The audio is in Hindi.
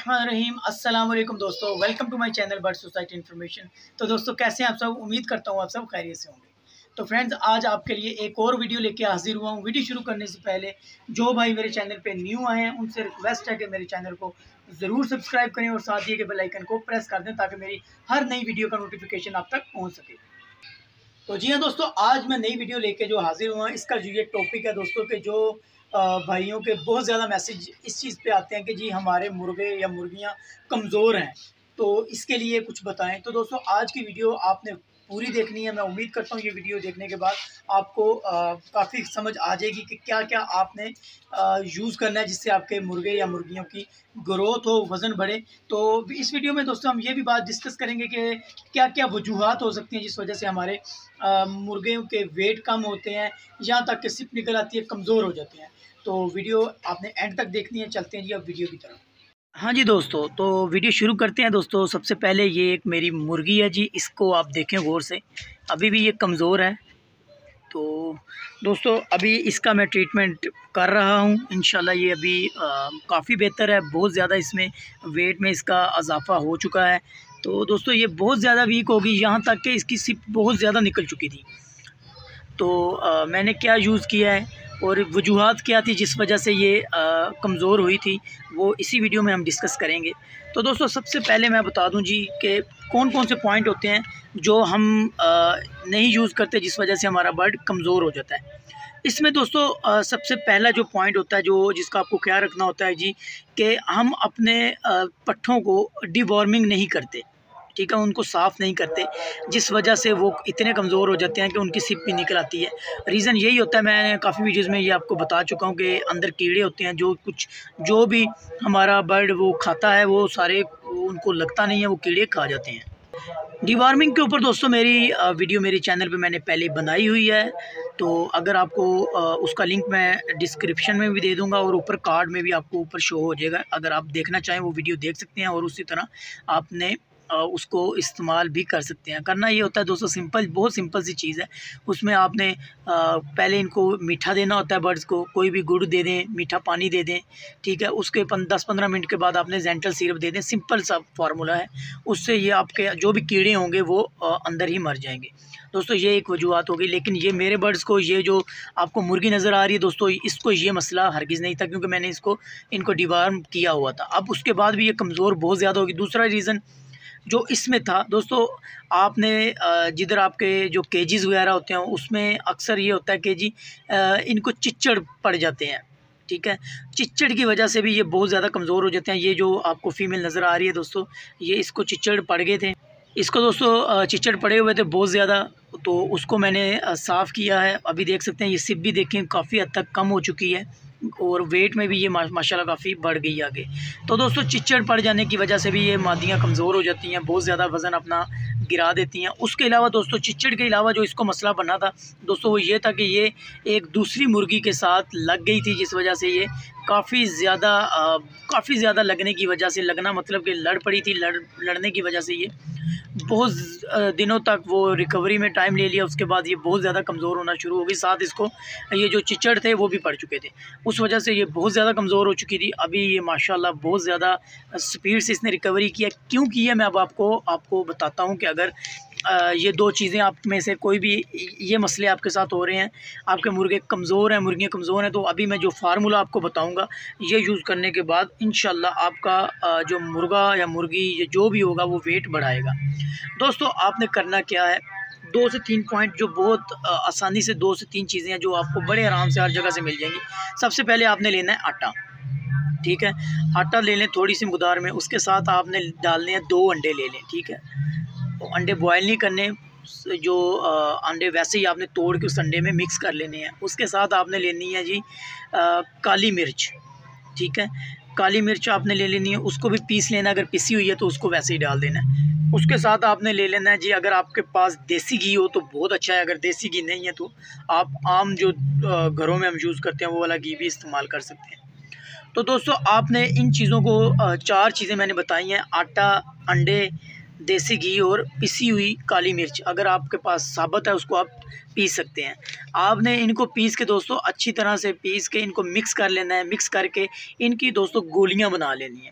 बिस्मिल्लाहिर्रहमानिर्रहीम। अस्सलाम वालेकुम दोस्तों, welcome to my channel bird society information. तो दोस्तों कैसे हैं आप सब? उम्मीद करता हूँ आप सब खैरियत से होंगे। तो फ्रेंड्स, आज आपके लिए एक और वीडियो लेके हाजिर हुआ हूँ। वीडियो शुरू करने से पहले जो भाई मेरे चैनल पे न्यू आए हैं उनसे रिक्वेस्ट है कि मेरे चैनल को ज़रूर सब्सक्राइब करें और साथ ही के बेल आइकन को प्रेस कर दें ताकि मेरी हर नई वीडियो का नोटिफिकेशन आप तक पहुँच सके। तो जी हाँ दोस्तों, आज मैं नई वीडियो लेके जो हाजिर हुआ, इसका जो ये टॉपिक है दोस्तों के जो भाइयों के बहुत ज़्यादा मैसेज इस चीज़ पे आते हैं कि जी हमारे मुर्गे या मुर्गियाँ कमज़ोर हैं, तो इसके लिए कुछ बताएं। तो दोस्तों आज की वीडियो आपने पूरी देखनी है। मैं उम्मीद करता हूँ ये वीडियो देखने के बाद आपको काफ़ी समझ आ जाएगी कि क्या क्या आपने यूज़ करना है जिससे आपके मुर्गे या मुर्गियों की ग्रोथ हो, वज़न बढ़े। तो इस वीडियो में दोस्तों हम ये भी बात डिस्कस करेंगे कि क्या क्या वजूहात हो सकती हैं जिस वजह से हमारे मुर्गियों के वेट कम होते हैं, यहाँ तक कि सिप निकल आती है, कमज़ोर हो जाते हैं। तो वीडियो आपने एंड तक देखनी है। चलते हैं जी अब वीडियो की तरफ। हाँ जी दोस्तों, तो वीडियो शुरू करते हैं। दोस्तों सबसे पहले ये एक मेरी मुर्गी है जी, इसको आप देखें गौर से, अभी भी ये कमज़ोर है। तो दोस्तों अभी इसका मैं ट्रीटमेंट कर रहा हूँ, इंशाल्लाह ये अभी काफ़ी बेहतर है। बहुत ज़्यादा इसमें वेट में इसका इजाफा हो चुका है। तो दोस्तों ये बहुत ज़्यादा वीक होगी, यहाँ तक कि इसकी सिप बहुत ज़्यादा निकल चुकी थी। तो मैंने क्या यूज़ किया है और वजूहात क्या थी जिस वजह से ये कमज़ोर हुई थी, वो इसी वीडियो में हम डिस्कस करेंगे। तो दोस्तों सबसे पहले मैं बता दूं जी कि कौन कौन से पॉइंट होते हैं जो हम नहीं यूज़ करते जिस वजह से हमारा बर्ड कमज़ोर हो जाता है। इसमें दोस्तों सबसे पहला जो पॉइंट होता है जो जिसका आपको ख्याल रखना होता है जी, कि हम अपने पट्ठों को डिवॉर्मिंग नहीं करते, ठीक है, उनको साफ़ नहीं करते, जिस वजह से वो इतने कमज़ोर हो जाते हैं कि उनकी सिप भी निकल आती है। रीज़न यही होता है, मैं काफ़ी वीडियोज़ में ये आपको बता चुका हूँ कि अंदर कीड़े होते हैं, जो भी हमारा बर्ड वो खाता है वो सारे उनको लगता नहीं है, वो कीड़े खा जाते हैं। डिवॉर्मिंग के ऊपर दोस्तों मेरी वीडियो मेरे चैनल पे मैंने पहले बनाई हुई है, तो अगर आपको उसका लिंक मैं डिस्क्रिप्शन में भी दे दूंगा और ऊपर कार्ड में भी आपको ऊपर शो हो जाएगा। अगर आप देखना चाहें वो वीडियो देख सकते हैं और उसी तरह आपने उसको इस्तेमाल भी कर सकते हैं। करना ये होता है दोस्तों, सिंपल, बहुत सिंपल सी चीज़ है। उसमें आपने पहले इनको मीठा देना होता है बर्ड्स को, कोई भी गुड़ दे दें, मीठा पानी दे दें, ठीक है। उसके 10-15 मिनट के बाद आपने जेंटल सिरप दे दें। सिंपल सा फार्मूला है, उससे ये आपके जो भी कीड़े होंगे वो अंदर ही मर जाएंगे। दोस्तों ये एक वजूहत होगी, लेकिन ये मेरे बर्ड्स को, ये जो आपको मुर्गी नज़र आ रही है दोस्तों, इसको ये मसला हरगिज़ नहीं था क्योंकि मैंने इनको डिवॉर्म किया हुआ था। अब उसके बाद भी ये कमज़ोर बहुत ज़्यादा होगी। दूसरा रीज़न जो इसमें था दोस्तों, आपने जिधर आपके जो केजेस वगैरह होते हैं उसमें अक्सर ये होता है कि जी इनको चिच्चड़ पड़ जाते हैं, ठीक है। चिच्चड़ की वजह से भी ये बहुत ज़्यादा कमज़ोर हो जाते हैं। ये जो आपको फीमेल नज़र आ रही है दोस्तों, ये इसको चिच्चड़ पड़ गए थे, इसको दोस्तों चिच्चड़ पड़े हुए थे बहुत ज़्यादा, तो उसको मैंने साफ़ किया है। अभी देख सकते हैं ये सिप भी देखें काफ़ी हद तक कम हो चुकी है और वेट में भी ये माशाल्लाह काफ़ी बढ़ गई आगे। तो दोस्तों चिच्चड़ पड़ जाने की वजह से भी ये मादियाँ कमज़ोर हो जाती हैं, बहुत ज़्यादा वज़न अपना गिरा देती हैं। उसके अलावा दोस्तों चिच्चड़ के अलावा जो इसको मसला बना था दोस्तों, वो ये था कि ये एक दूसरी मुर्गी के साथ लग गई थी, जिस वजह से ये काफ़ी ज़्यादा लगने की वजह से, लगना मतलब कि लड़ पड़ी थी, लड़ने की वजह से ये बहुत दिनों तक वो रिकवरी में टाइम ले लिया। उसके बाद ये बहुत ज़्यादा कमज़ोर होना शुरू हो गई, साथ इसको ये जो चिच्चड़ थे वो भी पड़ चुके थे, उस वजह से ये बहुत ज़्यादा कमज़ोर हो चुकी थी। अभी ये माशाल्लाह बहुत ज़्यादा स्पीड से इसने रिकवरी किया। क्यों किया मैं अब आपको बताता हूँ कि अगर ये दो चीज़ें आप में से कोई भी ये मसले आपके साथ हो रहे हैं, आपके मुर्गे कमज़ोर हैं, मुर्गियाँ कमज़ोर हैं, तो अभी मैं जो फार्मूला आपको बताऊंगा ये यूज़ करने के बाद इंशाल्लाह आपका जो मुर्गा या मुर्गी ये जो भी होगा वो वेट बढ़ाएगा। दोस्तों आपने करना क्या है, 2 से 3 पॉइंट जो बहुत आसानी से, 2 से 3 चीज़ें हैं जो आपको बड़े आराम से हर जगह से मिल जाएंगी। सबसे पहले आपने लेना है आटा, ठीक है, आटा ले लें थोड़ी सी मकदार में। उसके साथ आपने डालने हैं 2 अंडे ले लें, ठीक है। तो अंडे बॉयल नहीं करने, जो अंडे वैसे ही आपने तोड़ के उस अंडे में मिक्स कर लेने हैं। उसके साथ आपने लेनी है जी काली मिर्च, ठीक है, काली मिर्च आपने ले लेनी है, उसको भी पीस लेना, अगर पिसी हुई है तो उसको वैसे ही डाल देना है। उसके साथ आपने ले लेना है जी, अगर आपके पास देसी घी हो तो बहुत अच्छा है, अगर देसी घी नहीं है तो आप आम जो घरों में हम यूज़ करते हैं वो वाला घी भी इस्तेमाल कर सकते हैं। तो दोस्तों आपने इन चीज़ों को 4 चीज़ें मैंने बताई हैं, आटा, अंडे, देसी घी और पिसी हुई काली मिर्च। अगर आपके पास साबुत है उसको आप पीस सकते हैं। आपने इनको पीस के दोस्तों अच्छी तरह से पीस के इनको मिक्स कर लेना है। मिक्स करके इनकी दोस्तों गोलियां बना लेनी है,